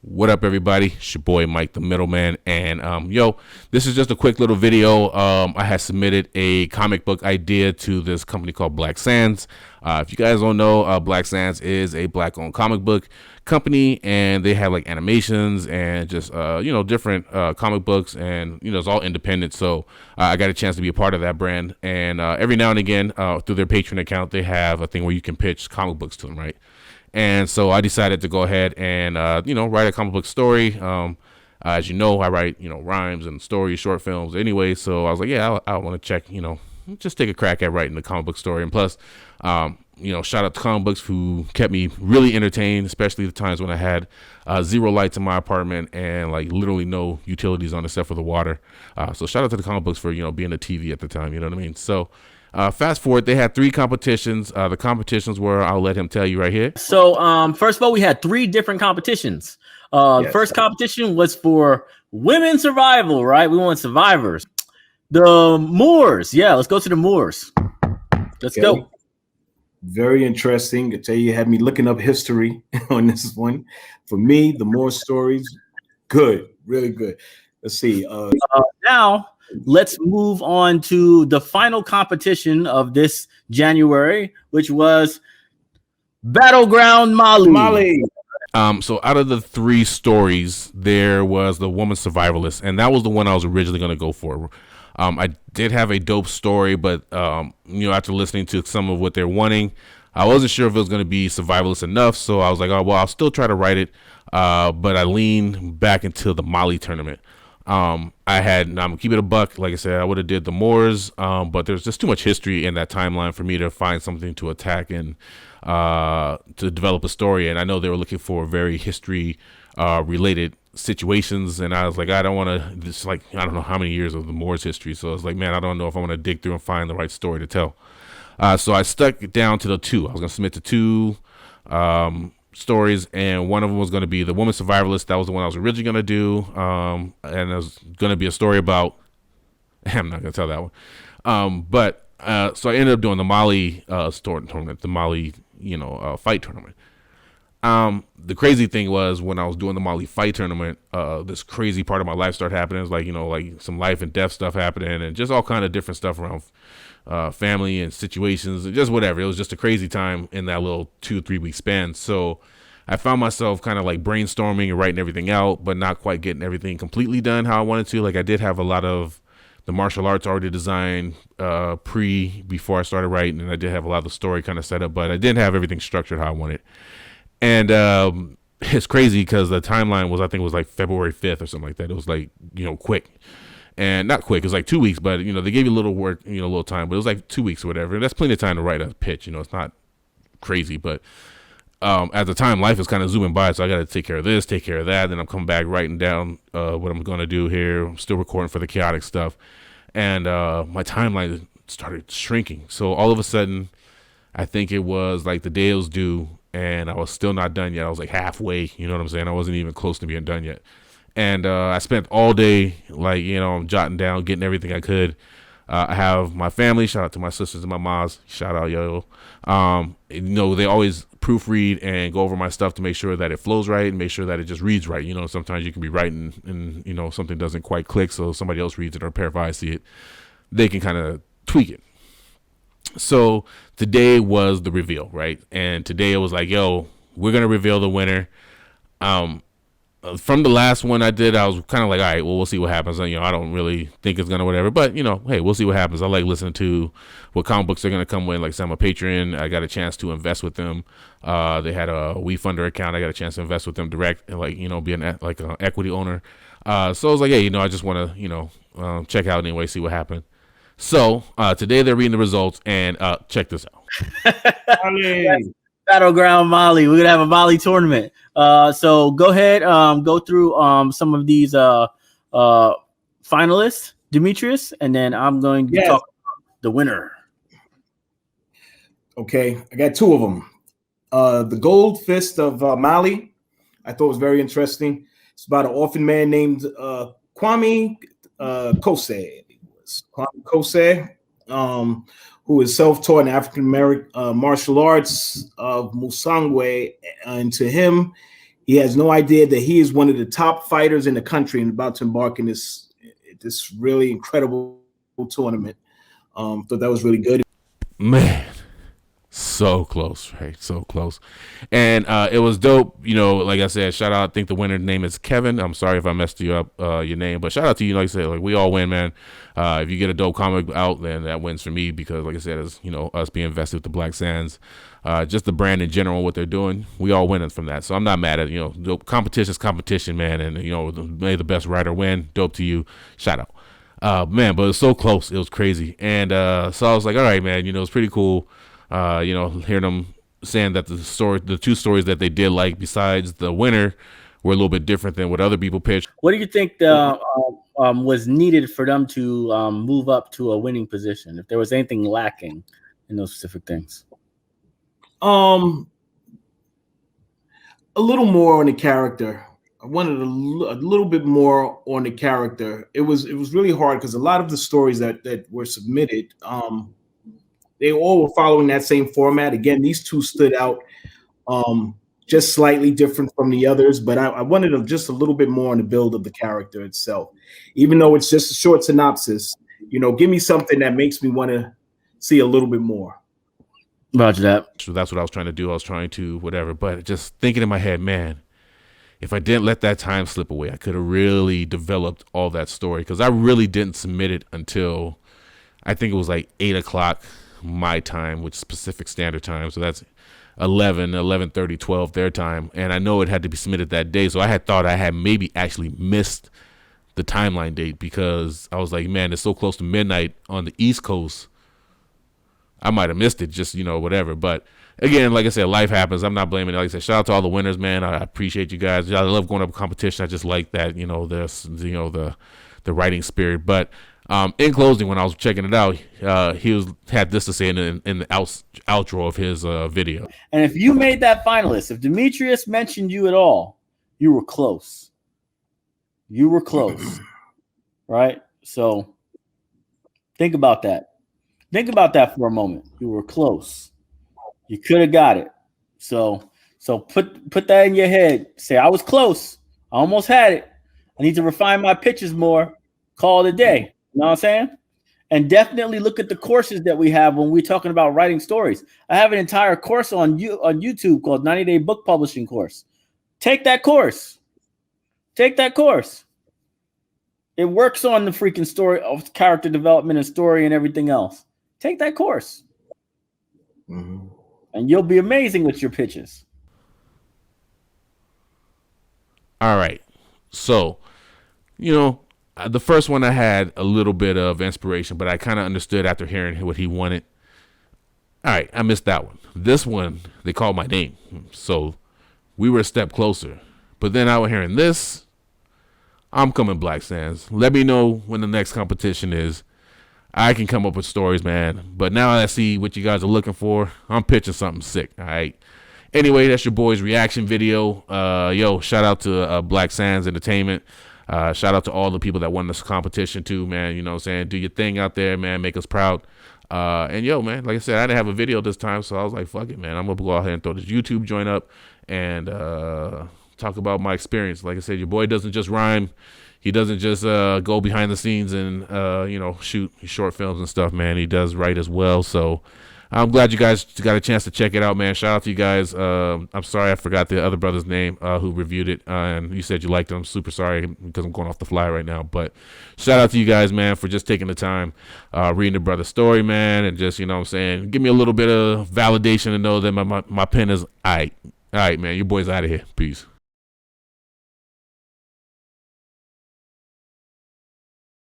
What up, everybody? It's your boy Mike, the middleman, and this is just a quick little video. I had submitted a comic book idea to this company called BlackSands. If you guys don't know, BlackSands is a black-owned comic book company, and they have like animations and just different comic books, and it's all independent. So I got a chance to be a part of that brand, and every now and again, through their Patreon account, they have a thing where you can pitch comic books to them, right? And so I decided to go ahead and, write a comic book story. As you know, I write, rhymes and stories, short films anyway. So I was like, yeah, I want to check, just take a crack at writing the comic book story. And plus, shout out to comic books who kept me really entertained, especially the times when I had zero lights in my apartment and like literally no utilities on except for the water. So shout out to the comic books for, being a TV at the time, you know what I mean? So fast forward, they had 3 competitions. The competitions were, I'll let him tell you right here. So first of all, we had 3 different competitions. Yes. First competition was for women survival, right? We want survivors. The Moors. Yeah, let's go to the Moors. Let's go. Very interesting. I tell you had me looking up history on this one. For me, the Moor stories, good, really good. Let's see. Now, let's move on to the final competition of this January, which was Battleground Mali. So out of the 3 stories, there was the woman survivalist, and that was the one I was originally going to go for. I did have a dope story, but after listening to some of what they're wanting, I wasn't sure if it was going to be survivalist enough. So I was like, oh well, I'll still try to write it. But I leaned back into the Mali tournament. I'm gonna keep it a buck. Like I said, I would have did the Moors, but there's just too much history in that timeline for me to find something to attack and to develop a story. And I know they were looking for very history related situations, and I was like, I don't want to. This I don't know how many years of the Moors history. So I was like, man, I don't know if I want to dig through and find the right story to tell. So I stuck down to the 2. I was gonna submit to 2 stories, and one of them was going to be the woman survivalist. That was the one I was originally going to do, and it was going to be a story about I'm not going to tell that one, but so I ended up doing the Mali story tournament, the Mali fight tournament. The crazy thing was, when I was doing the Mali fight tournament, this crazy part of my life started happening. It was like some life and death stuff happening, and just all kind of different stuff around family and situations and just whatever. It was just a crazy time in that little 2-3 week span. So I found myself kind of like brainstorming and writing everything out, but not quite getting everything completely done how I wanted to. Like, I did have a lot of the martial arts already designed before I started writing, and I did have a lot of the story kind of set up, but I didn't have everything structured how I wanted. And it's crazy because the timeline was, I think it was like February 5th or something like that. It was like, quick. And not quick, it was like 2 weeks, but they gave you a little work, a little time, but it was like 2 weeks or whatever. And that's plenty of time to write a pitch. It's not crazy, but at the time, life is kind of zooming by, so I got to take care of this, take care of that. Then I'm coming back writing down what I'm going to do here. I'm still recording for the Kayatick stuff, and my timeline started shrinking. So all of a sudden, I think it was like the day it was due, and I was still not done yet. I was like halfway, you know what I'm saying? I wasn't even close to being done yet. And I spent all day, I'm jotting down, getting everything I could. I have my family, shout out to my sisters and my moms, shout out, yo. They always proofread and go over my stuff to make sure that it flows right and make sure that it just reads right. Sometimes you can be writing and, something doesn't quite click, so somebody else reads it or a pair of eyes see it. They can kind of tweak it. So today was the reveal, right? And today it was like, yo, we're going to reveal the winner. From the last one I did, I was kind of like, all right, well, we'll see what happens. I don't really think it's going to whatever, but, hey, we'll see what happens. I like listening to what comic books they're going to come with. Like I said, I'm a Patreon. I got a chance to invest with them. They had a WeFunder account. I got a chance to invest with them direct and, be an equity owner. So I was like, hey, I just want to, check out anyway, see what happened. So today they're reading the results, and check this out. Battleground Mali. We're gonna have a Mali tournament. So go ahead, go through some of these finalists, Demetrius, and then I'm going to talk about the winner. Okay, I got 2 of them. The Gold Fist of Mali, I thought was very interesting. It's about an orphan man named Kwame Kose. Kwame Kose, who is self-taught in African American martial arts of Musangwe, and to him, He has no idea that he is one of the top fighters in the country and about to embark in this really incredible tournament. Thought that was really good. Man, so close, right? So close. And it was dope. You know, like I said, shout out. I think the winner's name is Kevin. I'm sorry if I messed you up, your name, but shout out to you. Like I said, like we all win, man. If you get a dope comic out, then that wins for me because, like I said, it's, you know, us being invested with the BlackSands, just the brand in general, what they're doing, we all win from that. So I'm not mad at, you know, dope. Competition's competition, man. And, you know, may the best writer win. Dope to you. Shout out. Man, but it was so close. It was crazy. And so I was like, all right, man, you know, it's pretty cool. You know, hearing them saying that the two stories that they did like besides the winner were a little bit different than what other people pitched. What do you think was needed for them to move up to a winning position? If there was anything lacking in those specific things? A little more on the character. I wanted a little bit more on the character. It was really hard because a lot of the stories that were submitted, they all were following that same format. Again, these two stood out just slightly different from the others, but I wanted just a little bit more on the build of the character itself. Even though it's just a short synopsis, you know, give me something that makes me want to see a little bit more. Roger that. So that's what I was trying to do. I was trying to whatever, but just thinking in my head, man, if I didn't let that time slip away, I could have really developed all that story because I really didn't submit it until I think it was like 8 o'clock my time, which is Pacific Standard Time. So that's 11:30, 12 their time. And I know it had to be submitted that day. So I had thought I had maybe actually missed the timeline date because I was like, man, it's so close to midnight on the East Coast. I might have missed it, just, you know, whatever. But again, like I said, life happens. I'm not blaming it. Like I said, shout out to all the winners, man. I appreciate you guys. I love going up a competition. I just like that, you know, the writing spirit. But in closing, when I was checking it out, he had this to say in the outro of his video. And if you made that finalist, if Demetrius mentioned you at all, you were close. You were close, right? So think about that. Think about that for a moment. You were close. You could have got it. So put that in your head. Say, I was close. I almost had it. I need to refine my pitches more. Call it a day. You know what I'm saying? And definitely look at the courses that we have when we're talking about writing stories. I have an entire course on YouTube called 90-Day Book Publishing Course. Take that course. Take that course. It works on the freaking story of character development and story and everything else. Take that course. Mm-hmm. And you'll be amazing with your pitches. All right. So, you know, the first one I had a little bit of inspiration, but I kind of understood after hearing what he wanted. All right, I missed that one. This one, they called my name. So we were a step closer. But then I was hearing this. I'm coming, BlackSands. Let me know when the next competition is. I can come up with stories, man. But now I see what you guys are looking for. I'm pitching something sick, all right? Anyway, that's your boy's reaction video. Yo, shout out to BlackSands Entertainment. Shout out to all the people that won this competition too, man. You know what I'm saying? Do your thing out there, man. Make us proud. And yo, man, like I said, I didn't have a video this time, so I was like, fuck it, man. I'm going to go ahead and throw this YouTube joint up and talk about my experience. Like I said, your boy doesn't just rhyme. He doesn't just go behind the scenes and, you know, shoot short films and stuff, man. He does write as well. So I'm glad you guys got a chance to check it out, man. Shout out to you guys. I'm sorry I forgot the other brother's name who reviewed it. And you said you liked it. I'm super sorry because I'm going off the fly right now. But shout out to you guys, man, for just taking the time, reading the brother's story, man. And just, you know what I'm saying, give me a little bit of validation to know that my pen is all right. All right, man. Your boy's out of here. Peace.